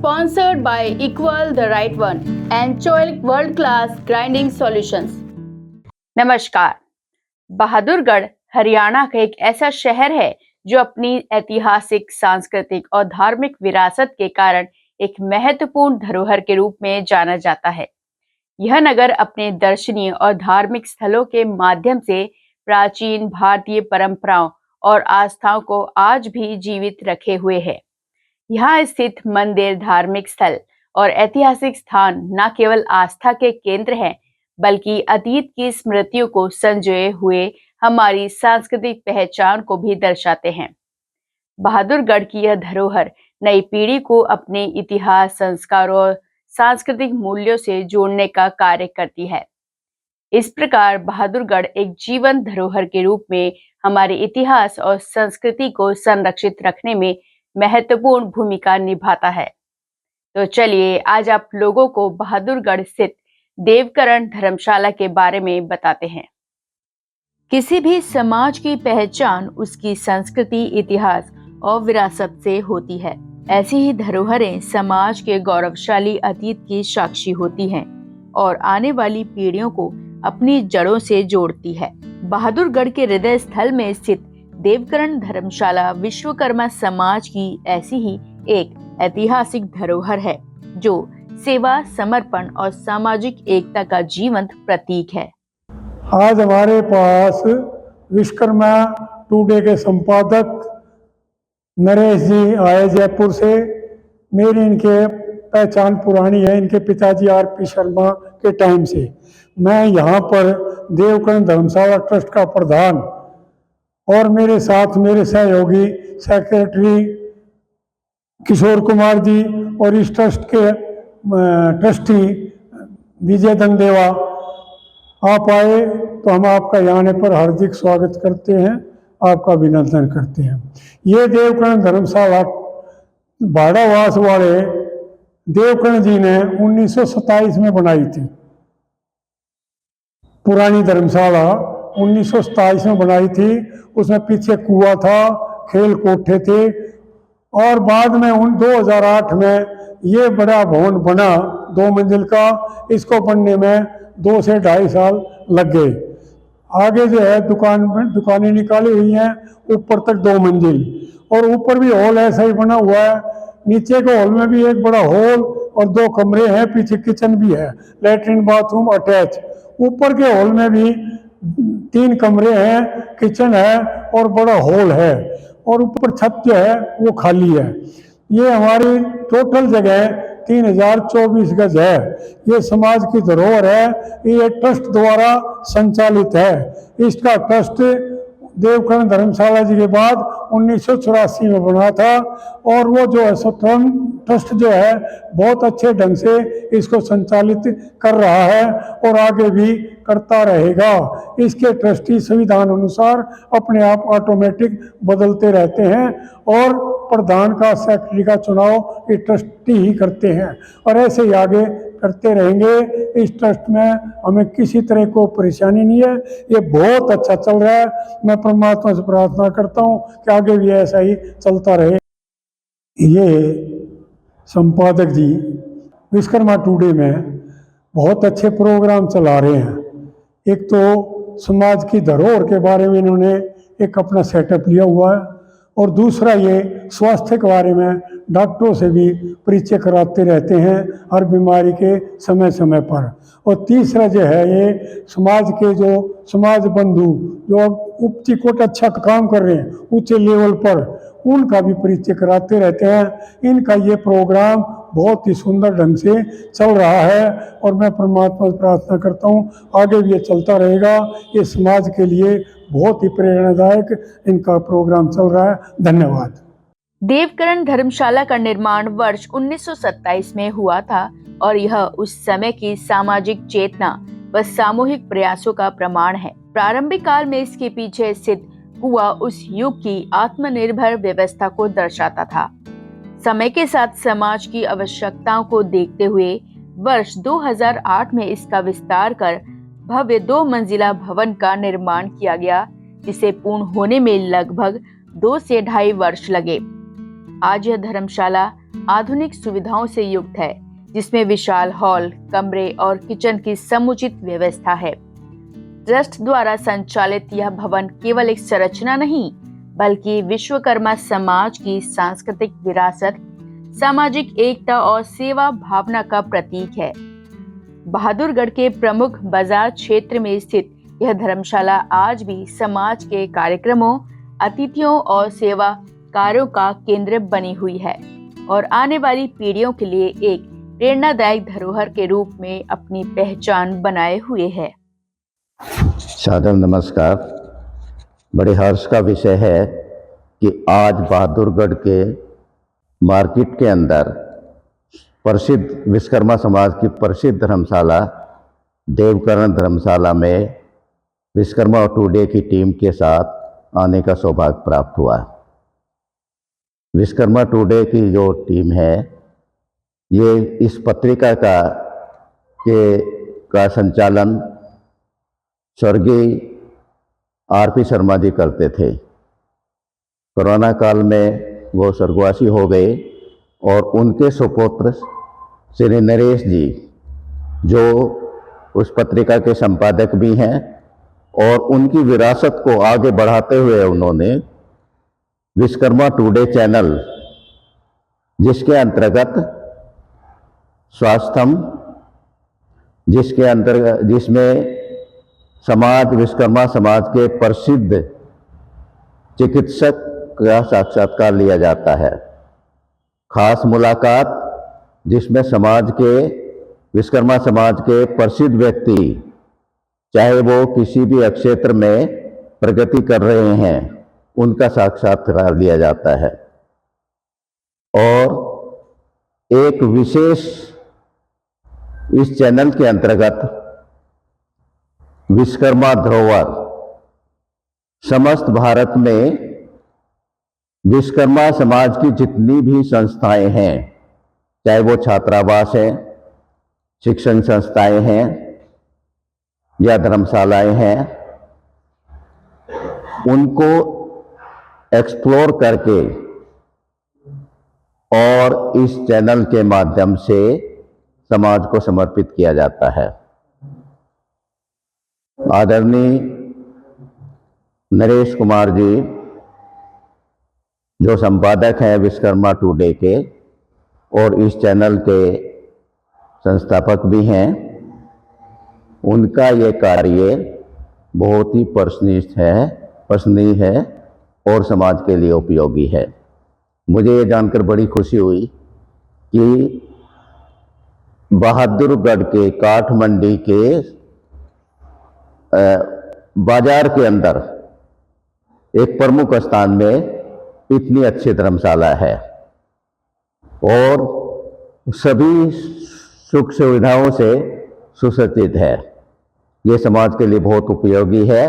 sponsored by Equal the Right One and Choic World Class Grinding Solutions। नमस्कार। बहादुरगढ़ हरियाणा का एक ऐसा शहर है जो अपनी ऐतिहासिक, सांस्कृतिक और धार्मिक विरासत के कारण एक महत्वपूर्ण धरोहर के रूप में जाना जाता है। यह नगर अपने दर्शनीय और धार्मिक स्थलों के माध्यम से प्राचीन भारतीय परंपराओं और आस्थाओं को आज भी जीवित रखे हुए है। यहाँ स्थित मंदिर, धार्मिक स्थल और ऐतिहासिक स्थान न केवल आस्था के केंद्र हैं, बल्कि अतीत की स्मृतियों को संजोए हुए हमारी सांस्कृतिक पहचान को भी दर्शाते हैं। बहादुरगढ़ की यह धरोहर नई पीढ़ी को अपने इतिहास, संस्कारों और सांस्कृतिक मूल्यों से जोड़ने का कार्य करती है। इस प्रकार बहादुरगढ़ एक जीवंत धरोहर के रूप में हमारे इतिहास और संस्कृति को संरक्षित रखने में महत्वपूर्ण भूमिका निभाता है। तो चलिए आज आप लोगों को बहादुरगढ़ स्थित देवकरण धर्मशाला के बारे में बताते हैं। किसी भी समाज की पहचान उसकी संस्कृति, इतिहास और विरासत से होती है। ऐसी ही धरोहरें समाज के गौरवशाली अतीत की साक्षी होती हैं और आने वाली पीढ़ियों को अपनी जड़ों से जोड़ती है। बहादुरगढ़ के हृदय स्थल में स्थित देवकरण धर्मशाला विश्वकर्मा समाज की ऐसी ही एक ऐतिहासिक धरोहर है जो सेवा, समर्पण और सामाजिक एकता का जीवंत प्रतीक है। आज हमारे पास विश्वकर्मा टुडे के संपादक नरेश जी आए जयपुर से। मेरी इनके पहचान पुरानी है, इनके पिताजी आर.पी. शर्मा के टाइम से। मैं यहाँ पर देवकरण धर्मशाला ट्रस्ट का प्रधान और मेरे साथ मेरे सहयोगी सेक्रेटरी किशोर कुमार जी और इस ट्रस्ट के ट्रस्टी विजय दंदेवा आप आए तो हम आपका यहाँ आने पर हार्दिक स्वागत करते हैं, आपका अभिनंदन करते हैं। ये देवकरण धर्मशाला भाड़ावास वाले देवकरण जी ने 1927 में बनाई थी। पुरानी धर्मशाला 1927 में बनाई थी। उसमें पीछे कुआं था, खेल कोठे थे और बाद में 2008 में ये बड़ा भवन बना 2 मंजिल का। इसको बनने में 2 से 2.5 साल लग गए। आगे जो है दुकानें निकाली हुई हैं, ऊपर तक 2 मंजिल और ऊपर भी हॉल ऐसा ही बना हुआ है। नीचे के हॉल में भी एक बड़ा हॉल और 2 कमरे हैं, पीछे किचन भी है, लैट्रिन बाथरूम अटैच। ऊपर के हॉल में भी 3 कमरे हैं, किचन है और बड़ा हॉल है और ऊपर छत जो है वो खाली है। ये हमारी टोटल जगह 3024 गज है। ये समाज की धरोहर है। ये ट्रस्ट द्वारा संचालित है। इसका ट्रस्ट देवकरण धर्मशाला जी के बाद 1984 में बना था और वो जो है ट्रस्ट जो है बहुत अच्छे ढंग से इसको संचालित कर रहा है और आगे भी करता रहेगा। इसके ट्रस्टी संविधान अनुसार अपने आप ऑटोमेटिक बदलते रहते हैं और प्रधान का, सेक्रेटरी का चुनाव ये ट्रस्टी ही करते हैं और ऐसे ही आगे करते रहेंगे। इस ट्रस्ट में हमें किसी तरह को परेशानी नहीं है। ये बहुत अच्छा चल रहा है। मैं परमात्मा से प्रार्थना करता हूँ कि आगे भी ऐसा ही चलता रहे। ये संपादक जी विश्वकर्मा टुडे में बहुत अच्छे प्रोग्राम चला रहे हैं। एक तो समाज की धरोहर के बारे में इन्होंने एक अपना सेटअप लिया हुआ है और दूसरा ये स्वास्थ्य के बारे में डॉक्टरों से भी परिचय कराते रहते हैं हर बीमारी के समय समय पर। और तीसरा जो है ये समाज के जो समाज बंधु जो उपचिकोट अच्छा काम कर रहे हैं ऊंचे लेवल पर, उनका भी परिचय कराते रहते हैं। इनका ये प्रोग्राम बहुत ही सुंदर ढंग से चल रहा है और मैं परमात्मा से प्रार्थना करता हूँ आगे भी ये चलता रहेगा। ये समाज के लिए बहुत ही प्रेरणादायक इनका प्रोग्राम चल रहा है। धन्यवाद। देवकरण धर्मशाला का निर्माण वर्ष 1927 में हुआ था और यह उस समय की सामाजिक चेतना व सामूहिक प्रयासों का प्रमाण है। प्रारंभिक काल में इसके पीछे स्थित कुआं उस युग की आत्मनिर्भर व्यवस्था को दर्शाता था। समय के साथ समाज की आवश्यकताओं को देखते हुए वर्ष 2008 में इसका विस्तार कर भव्य 2 मंजिला भवन का निर्माण किया गया, जिसे पूर्ण होने में लगभग 2 से 2.5 वर्ष लगे। आज यह धर्मशाला आधुनिक सुविधाओं से युक्त है, जिसमें विशाल हॉल, कमरे और किचन की समुचित व्यवस्था है। ट्रस्ट द्वारा संचालित यह भवन केवल एक संरचना नहीं, बल्कि विश्वकर्मा समाज की सांस्कृतिक विरासत, सामाजिक एकता और सेवा भावना का प्रतीक है। बहादुरगढ़ के प्रमुख बाजार क्षेत्र में स्थित यह धर्मशाला आज भी समाज के कार्यक्रमों, अतिथियों और सेवा कार्यों का केंद्र बनी हुई है और आने वाली पीढ़ियों के लिए एक प्रेरणादायक धरोहर के रूप में अपनी पहचान बनाए हुए है। सादर नमस्कार। बड़े हर्ष का विषय है कि आज बहादुरगढ़ के मार्केट के अंदर प्रसिद्ध विश्वकर्मा समाज की प्रसिद्ध धर्मशाला देवकरण धर्मशाला में विश्वकर्मा टुडे की टीम के साथ आने का सौभाग्य प्राप्त हुआ। विश्वकर्मा टुडे की जो टीम है, ये इस पत्रिका का संचालन स्वर्गीय आरपी शर्मा जी करते थे। कोरोना काल में वो स्वर्गवासी हो गए और उनके सुपुत्र श्री नरेश जी, जो उस पत्रिका के संपादक भी हैं, और उनकी विरासत को आगे बढ़ाते हुए उन्होंने विश्वकर्मा टुडे चैनल, जिसके अंतर्गत स्वास्थ्यम, जिसमें विश्वकर्मा समाज के प्रसिद्ध चिकित्सक का साक्षात्कार लिया जाता है। खास मुलाकात, जिसमें विश्वकर्मा समाज के प्रसिद्ध व्यक्ति, चाहे वो किसी भी क्षेत्र में प्रगति कर रहे हैं, उनका साक्षात्कार लिया जाता है। और एक विशेष इस चैनल के अंतर्गत विश्वकर्मा धरोहर, समस्त भारत में विश्वकर्मा समाज की जितनी भी संस्थाएं हैं, चाहे वो छात्रावास हैं, शिक्षण संस्थाएं हैं या धर्मशालाएं हैं, उनको एक्सप्लोर करके और इस चैनल के माध्यम से समाज को समर्पित किया जाता है। आदरणीय नरेश कुमार जी, जो संपादक हैं विश्वकर्मा टुडे के और इस चैनल के संस्थापक भी हैं, उनका ये कार्य बहुत ही प्रशंसनीय है और समाज के लिए उपयोगी है। मुझे ये जानकर बड़ी खुशी हुई कि बहादुरगढ़ के काठ मंडी के बाजार के अंदर एक प्रमुख स्थान में इतनी अच्छी धर्मशाला है और सभी सुख सुविधाओं से सुसज्जित है। ये समाज के लिए बहुत उपयोगी है।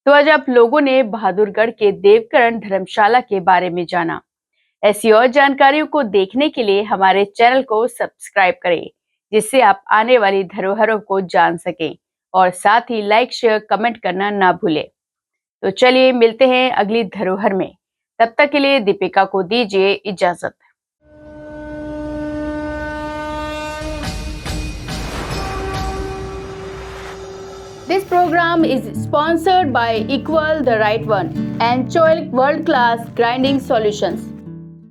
तो आज आप लोगों ने बहादुरगढ़ के देवकरण धर्मशाला के बारे में जाना। ऐसी और जानकारियों को देखने के लिए हमारे चैनल को सब्सक्राइब करें, जिससे आप आने वाली धरोहरों को जान सकें और साथ ही लाइक, शेयर, कमेंट करना ना भूलें। तो चलिए मिलते हैं अगली धरोहर में। तब तक के लिए दीपिका को दीजिए इजाजत। This program is sponsored by Equal the Right One and Choilik World Class Grinding Solutions.